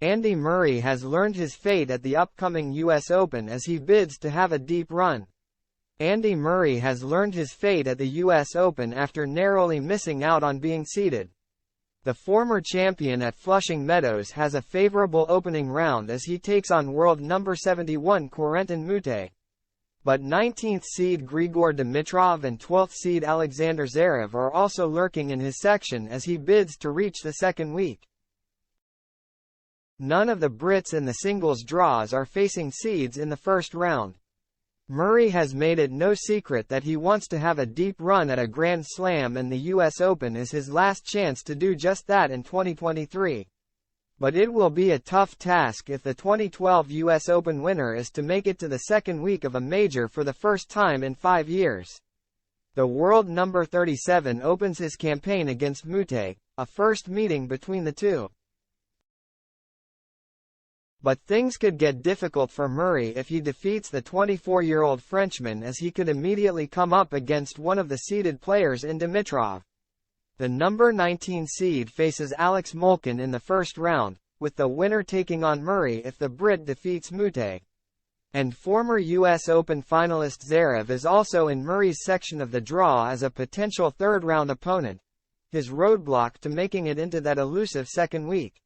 Andy Murray has learned his fate at the upcoming US Open as he bids to have a deep run. Andy Murray has learned his fate at the US Open after narrowly missing out on being seeded. The former champion at Flushing Meadows has a favourable opening round as he takes on world number 71 Corentin Moutet. But 19th seed Grigor Dimitrov and 12th seed Alexander Zverev are also lurking in his section as he bids to reach the second week. None of the Brits in the singles draws are facing seeds in the first round. Murray has made it no secret that he wants to have a deep run at a Grand Slam, and the US Open is his last chance to do just that in 2023. But it will be a tough task if the 2012 US Open winner is to make it to the second week of a major for the first time in 5 years. The world number 37 opens his campaign against Moutet, a first meeting between the two. But things could get difficult for Murray if he defeats the 24-year-old Frenchman, as he could immediately come up against one of the seeded players in Dimitrov. The number 19 seed faces Alex Molcan in the first round, with the winner taking on Murray if the Brit defeats Moutet. And former US Open finalist Zverev is also in Murray's section of the draw as a potential third-round opponent, his roadblock to making it into that elusive second week.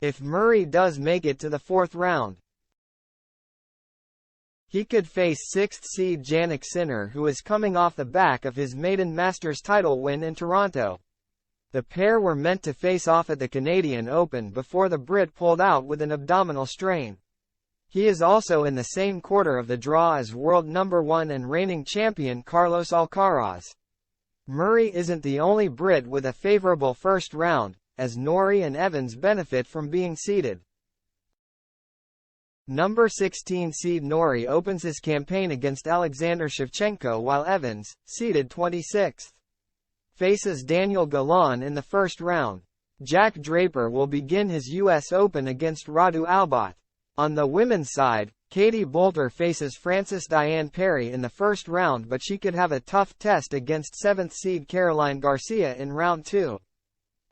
If Murray does make it to the fourth round, he could face 6th seed Jannik Sinner, who is coming off the back of his maiden Masters title win in Toronto. The pair were meant to face off at the Canadian Open before the Brit pulled out with an abdominal strain. He is also in the same quarter of the draw as world number 1 and reigning champion Carlos Alcaraz. Murray isn't the only Brit with a favourable first round, as Norrie and Evans benefit from being seeded. Number 16 seed Norrie opens his campaign against Alexander Shevchenko, while Evans, seeded 26th, faces Daniel Galan in the first round. Jack Draper will begin his US Open against Radu Albot. On the women's side, Katie Boulter faces Frances Diane Perry in the first round, but she could have a tough test against 7th seed Caroline Garcia in round 2.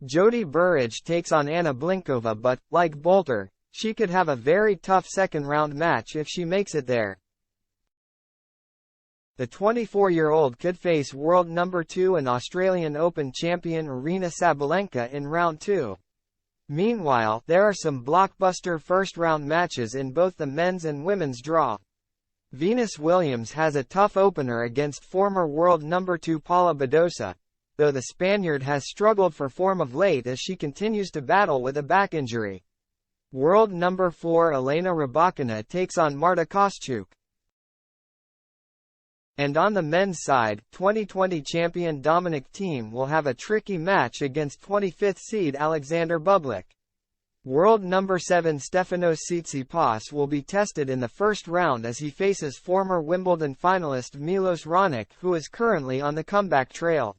Jody Burrage takes on Anna Blinkova, but, like Boulter, she could have a very tough second-round match if she makes it there. The 24-year-old could face world number 2 and Australian Open champion Aryna Sabalenka in round 2. Meanwhile, there are some blockbuster first-round matches in both the men's and women's draw. Venus Williams has a tough opener against former world number 2 Paula Badosa, though the Spaniard has struggled for form of late as she continues to battle with a back injury. World number 4 Elena Rybakina takes on Marta Kostyuk. And on the men's side, 2020 champion Dominic Thiem will have a tricky match against 25th seed Alexander Bublik. World number 7 Stefanos Tsitsipas will be tested in the first round as he faces former Wimbledon finalist Milos Raonic, who is currently on the comeback trail.